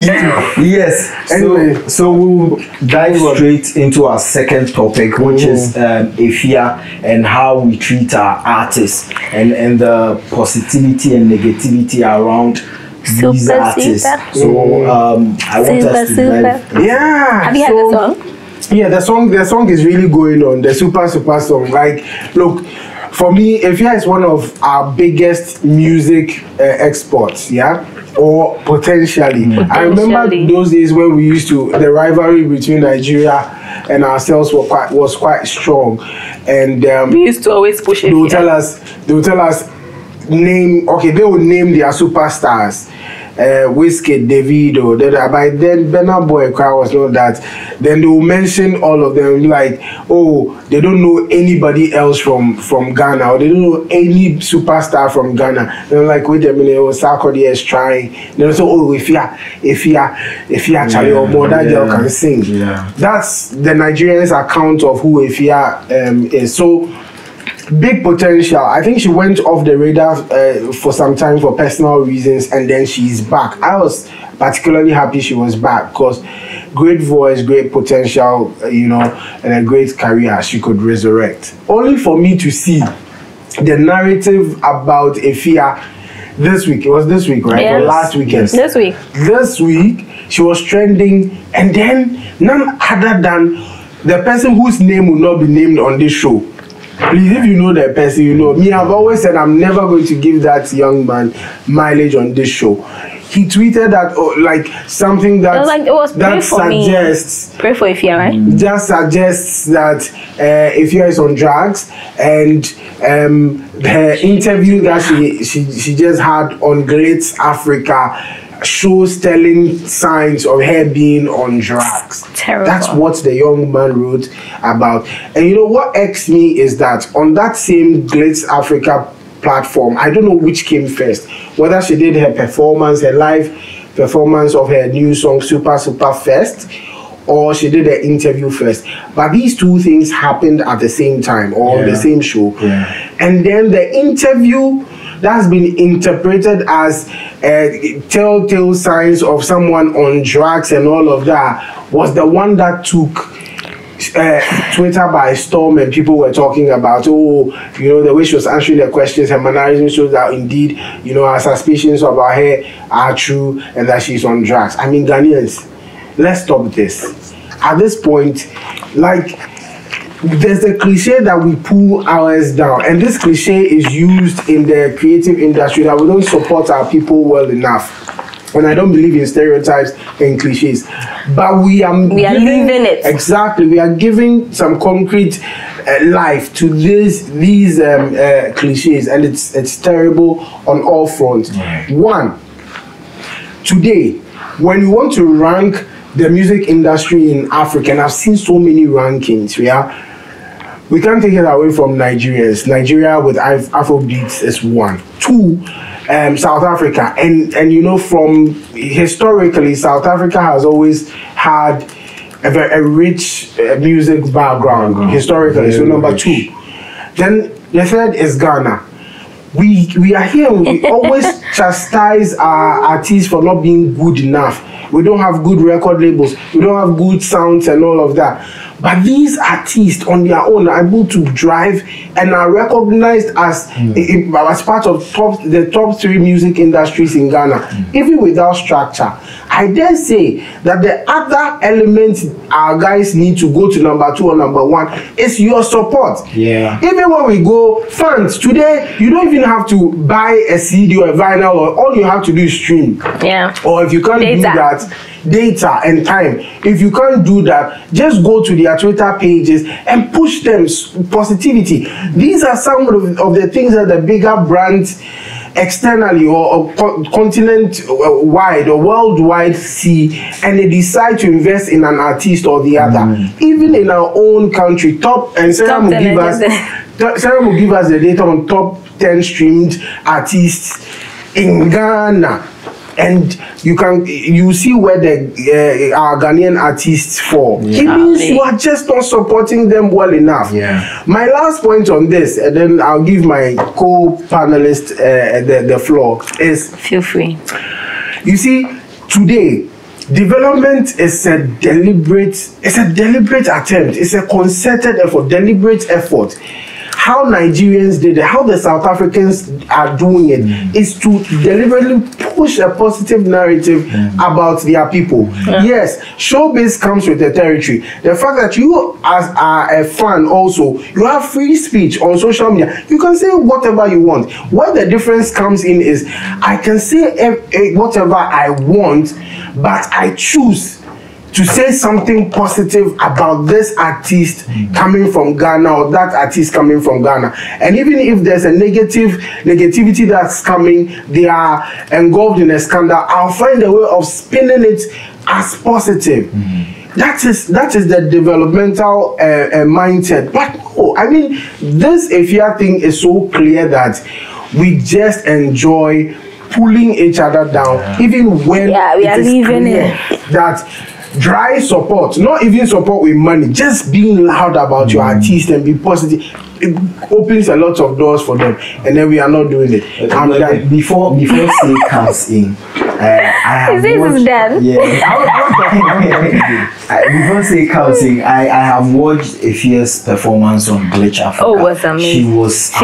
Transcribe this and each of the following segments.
Yes. Anyway, so we'll dive straight into our second topic, which is Efya and how we treat our artists and the positivity and negativity around these artists. So I want us to dive. Yeah. Have you heard the song? Yeah, the song is really going on. The super song. Like, look, for me, Efya is one of our biggest music exports. Yeah. Or potentially. I remember those days when we used to, the rivalry between Nigeria and ourselves was quite strong, and we used to always push it. They would tell us name. Okay, they would name their superstars. Wizkid, Davido, by then Burna Boy crowd was not that. Then they will mention all of them, like, oh, they don't know anybody else from Ghana, or they don't know any superstar from Ghana. They're like, wait a minute, Sarkodie is trying. They'll say, oh, Efya, Charlie, or more, that girl can sing. Yeah. That's the Nigerians' account of who Efya is. So big potential. I think she went off the radar for some time for personal reasons, and then she's back. I was particularly happy she was back because great voice, great potential, and a great career she could resurrect. Only for me to see the narrative about Efya this week. It was this week, right? Yes. Or last weekend. This week. This week, she was trending, and then none other than the person whose name will not be named on this show. Please, if you know that person, you know me. I've always said I'm never going to give that young man mileage on this show. He tweeted that like something that suggests pray for Efya, right? Just suggests that Efya is on drugs, and her interview that she just had on Great Africa shows telling signs of her being on drugs. Terrible. That's what the young man wrote about. And you know what irks me is that on that same Great Africa platform, I don't know which came first, whether she did her live performance of her new song Super first, or she did her interview first. But these two things happened at the same time, or on the same show. Yeah. And then the interview that's been interpreted as telltale signs of someone on drugs and all of that was the one that took Twitter by storm, and people were talking about, the way she was answering the questions, her mannerism shows that indeed, our suspicions about her are true and that she's on drugs. I mean, Ghanaians, let's stop this. At this point, like, there's a cliche that we pull ours down, and this cliche is used in the creative industry that we don't support our people well enough. And I don't believe in stereotypes and cliches, but we are living it. Exactly, we are giving some concrete life to these cliches, and it's terrible on all fronts. Right. One, today, when you want to rank the music industry in Africa, and I've seen so many rankings, we can't take it away from Nigerians. Nigeria with Afrobeats is 1. 2, South Africa, and from historically, South Africa has always had a rich music background historically. So number 2. Then the third is Ghana. We are here. We always chastise our artists for not being good enough. We don't have good record labels. We don't have good sounds and all of that. But these artists on their own are able to drive and are recognized as part of the top 3 music industries in Ghana, even without structure. I dare say that the other element our guys need to go to number 2 or number 1 is your support. Yeah. Even when we go fans today, you don't even have to buy a CD or a vinyl, or all you have to do is stream. Yeah. Or if you can't do that, data and time. If you can't do that, just go to their Twitter pages and push them positivity. These are some of the things that the bigger brands externally or continent wide or worldwide see, and they decide to invest in an artist or the other. Even in our own country, Sarah will give us the data on top 10 streamed artists in Ghana. And you see where our Ghanaian artists fall. It means you are just not supporting them well enough. Yeah. My last point on this, and then I'll give my co-panelist the floor, is... Feel free. You see, today, development is a deliberate attempt. It's a concerted effort, deliberate effort. How Nigerians did it, how the South Africans are doing it, is to deliberately push a positive narrative about their people. Yes, showbiz comes with the territory. The fact that you as are a fan also, you have free speech on social media. You can say whatever you want. What the difference comes in is I can say whatever I want, but I choose to say something positive about this artist coming from Ghana or that artist coming from Ghana. And even if there's a negativity that's coming, they are engulfed in a scandal, I'll find a way of spinning it as positive. That is the developmental mindset. But no, I mean, this Efya thing is so clear that we just enjoy pulling each other down, even when we are leaving it. That dry support, not even support with money, just being loud about your artist and be positive, it opens a lot of doors for them, and then we are not doing it. Before Slay comes in, I have watched, before Slay comes in, I have watched Efya's performance on Glitch Africa. Oh, it was amazing. She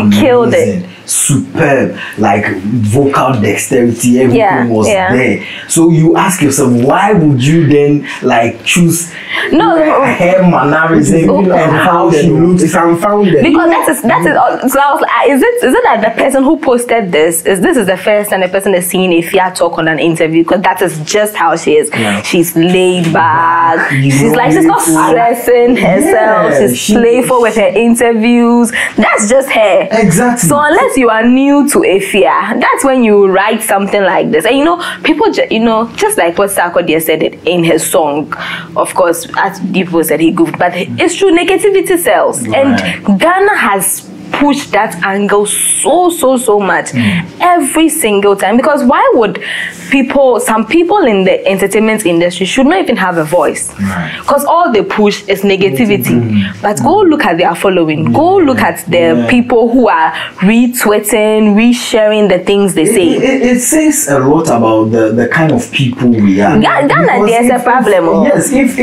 amazing. Killed it. Superb, like vocal dexterity, everything was there. So you ask yourself, why would you then like choose her mannerism and how she looks? It's unfounded. Because that is. So I was like, is it that the person who posted this is the first time the person is seeing Efya talk on an interview? Because that is just how she is. Yeah. She's laid back. She's not stressing herself. She's playful with her interviews. That's just her. Exactly. So unless you are new to Efya, that's when you write something like this. And people, just like what Sarkodie said it in his song, of course, as people said he goofed, but it's true, negativity sells. Right. And Ghana has pushed that angle so much every single time. Because why would some people in the entertainment industry should not even have a voice? Because all they push is negativity. But go look at their following. Go look at the people who are retweeting, resharing the things they say. It says a lot about the kind of people we are. Ghana, there's a problem. Yes, if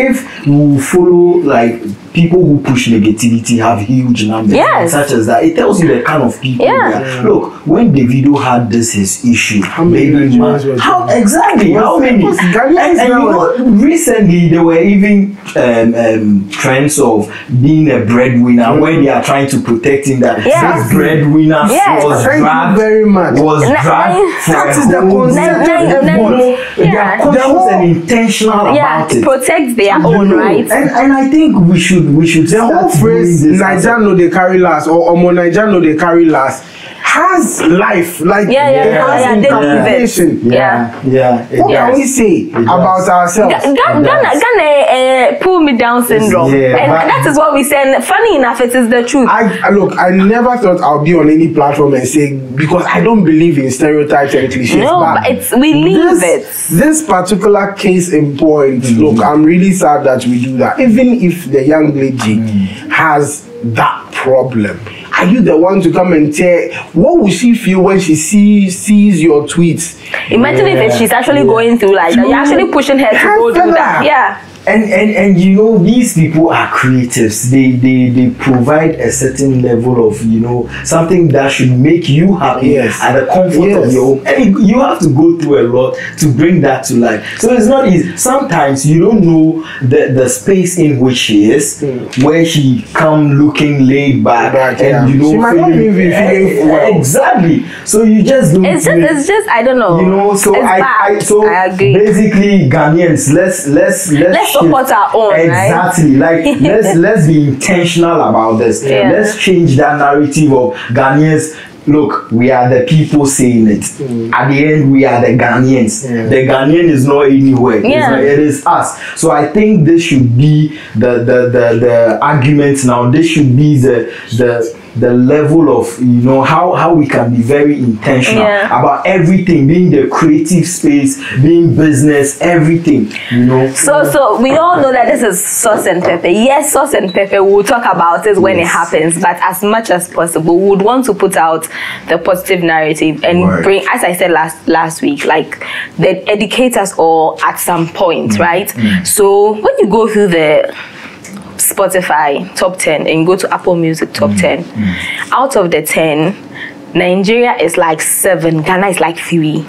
we follow like people who push negativity have huge numbers, such as that. It tells you the kind of people. Look, when Davido had his issue, how many? Exactly. How many? And recently there were even trends of being a breadwinner when they are trying to protect him. That this breadwinner was dragged. Very much. That is the concept. They are conscious and intentional about it. Protect their own rights. And I think we should the whole phrase Naija no dey carry last or Omo Naija no dey carry last has life, like calculation. What can we say about ourselves? Ghana pull me down syndrome, and that is what we say. Funny enough, it is the truth. I never thought I'll be on any platform and say, because I don't believe in stereotypes and cliches. No, but we leave it. This particular case in point, look, I'm really sad that we do that. Even if the young lady has that problem, are you the one to come and tell? What will she feel when she sees your tweets? Imagine if she's actually going through like that. You're actually pushing her to go do that. And these people are creatives. They provide a certain level of something that should make you happy at the comfort of your home. And you have to go through a lot to bring that to life. So it's not easy. Sometimes you don't know the space in which she is, where she come looking laid back, and she might not even be feeling well. Exactly. So you just don't. It's just I don't know. So I agree. Basically, Ghanaians, let's support our own, exactly, right? Like let's be intentional about this. Let's change that narrative of Ghanaians. Look, we are the people saying it. At the end, we are the Ghanaians. The Ghanaian is not anywhere. It is us. So I think this should be the argument now. This should be the the level of, you know, how we can be very intentional about everything, being the creative space, being business, everything, you know. So we all know that this is sauce and pepper. Yes, sauce and pepper, we'll talk about it when it happens, but as much as possible, we would want to put out the positive narrative and bring, as I said last week, like, they educate us all at some point, right? So when you go through the Spotify top 10 and go to Apple Music top 10, out of the 10, Nigeria is like 7, Ghana is like 3.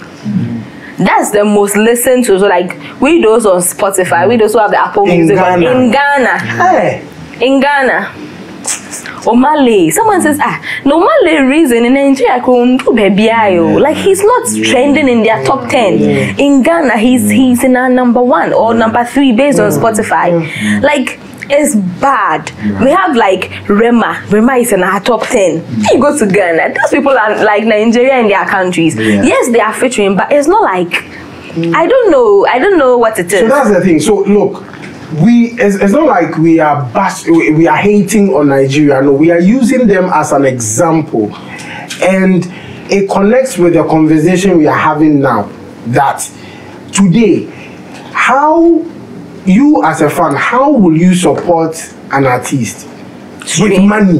That's the most listened to. So like, we those on Spotify, we those who have the Apple Music in Ghana. In Ghana. Omale, someone says, no Malay reason in Nigeria like, he's not trending in their top 10. In Ghana, he's in our number 1 or number 3 based on Spotify. Like, it's bad. We have like Rema is in our top 10. You go to Ghana, those people are like Nigeria in their countries. Yes, they are featuring, but it's not like, I don't know what it is. So that's the thing. So look, it's not like we are hating on Nigeria. No, we are using them as an example, and it connects with the conversation we are having now. That today, how you as a fan, how will you support an artist? With money.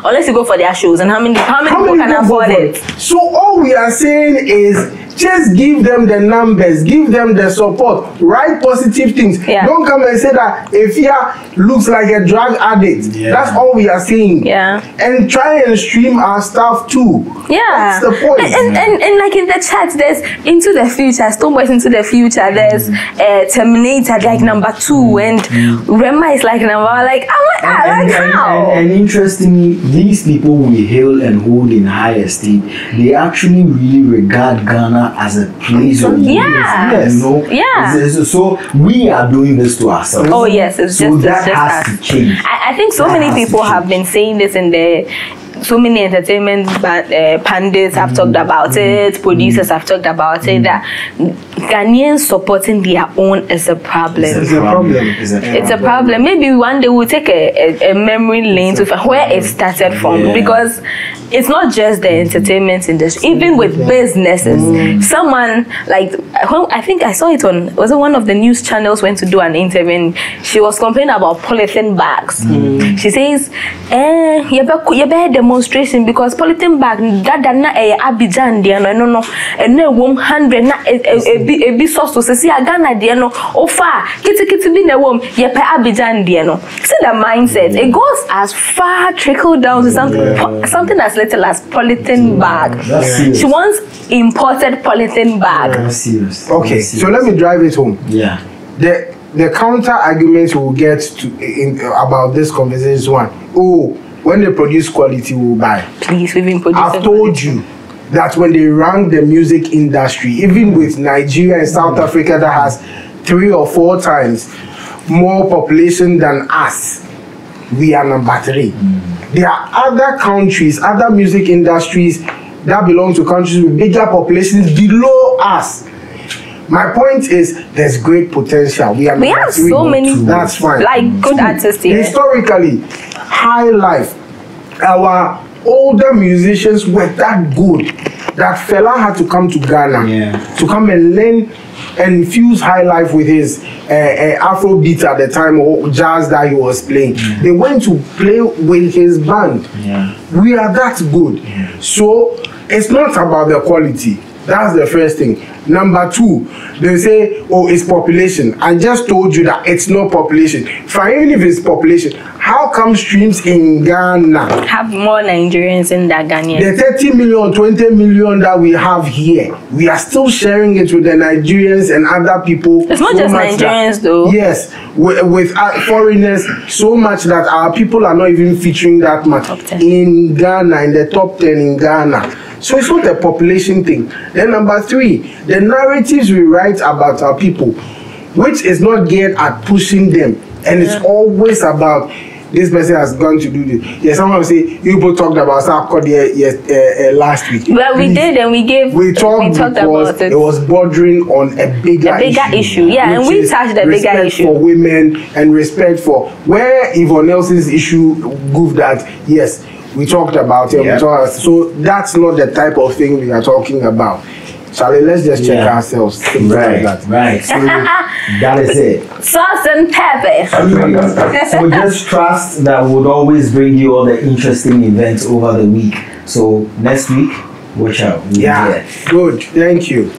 Unless you go for their shows, and how many people can afford it? So all we are saying is, just give them the numbers, give them the support, write positive things. Don't come and say that Efya looks like a drug addict. That's all we are saying. And try and stream our stuff too. That's the point. And like in the chat, there's Into the Future, Stoneboys Into the Future, there's Terminator like number 2, and Rema is like number 1. Like, how? And interestingly, these people we hail and hold in high esteem, they actually really regard Ghana as a place of so we are doing this to ourselves. Oh yes, it's so just that has to change. I think so many people have been saying this in the so many entertainment pundits have talked about it, producers have talked about it, that Ghanaians supporting their own is a problem. It's a problem. Maybe one day we'll take a memory lane to where it started from, because it's not just the entertainment industry, even with businesses. Someone like, I think I saw it on, was it one of the news channels went to do an interview, and she was complaining about polythene bags. She says, you better demonstration because polythene bag that na Abidjan there no and no 100 na a bit sauce to see a Ghana there no ofa kitty be na wom ye pe Abidjan there no. See the mindset, it goes as far trickle down to something as little as polythene bag. She wants imported polythene bag. Okay, so let me drive it home. The counter arguments we'll get to about this conversation is one. When they produce quality, we'll buy. Please, we've been producing. I've told you that when they rank the music industry, even with Nigeria and South Africa that has 3 or 4 times more population than us, we are number 3. There are other countries, other music industries that belong to countries with bigger populations below us. My point is, there's great potential. We have so many. That's fine. Like good artists here. Historically, high life, our older musicians were that good that Fela had to come to Ghana to come and learn and infuse high life with his Afrobeat at the time, or jazz that he was playing. They went to play with his band. We are that good. So it's not about the quality. That's the first thing. Number 2, they say, it's population. I just told you that it's not population. Even if it's population, how come streams in Ghana have more Nigerians in that Ghanaian? The 30 million, 20 million that we have here, we are still sharing it with the Nigerians and other people. It's not just Nigerians though. Yes, with foreigners, so much that our people are not even featuring that much in Ghana, in the top 10 in Ghana. So it's not a population thing. Then number 3, the narratives we write about our people, which is not geared at pushing them, and it's always about this person has gone to do this. Yeah, someone will say, you people talked about Sarkodie last week. Well, we did, and we talked about it. It was bordering on a bigger issue. Yeah, and we touched the bigger issue. Respect for women and respect for where Yvonne Nelson's issue goofed that, yes, We talked about it. Yeah. So that's not the type of thing we are talking about. Charlie, let's just check ourselves. Right, Like that. right. So that is it. Sauce and pepper. So just trust that would always bring you all the interesting events over the week. So next week, watch out. Yeah, good. Thank you.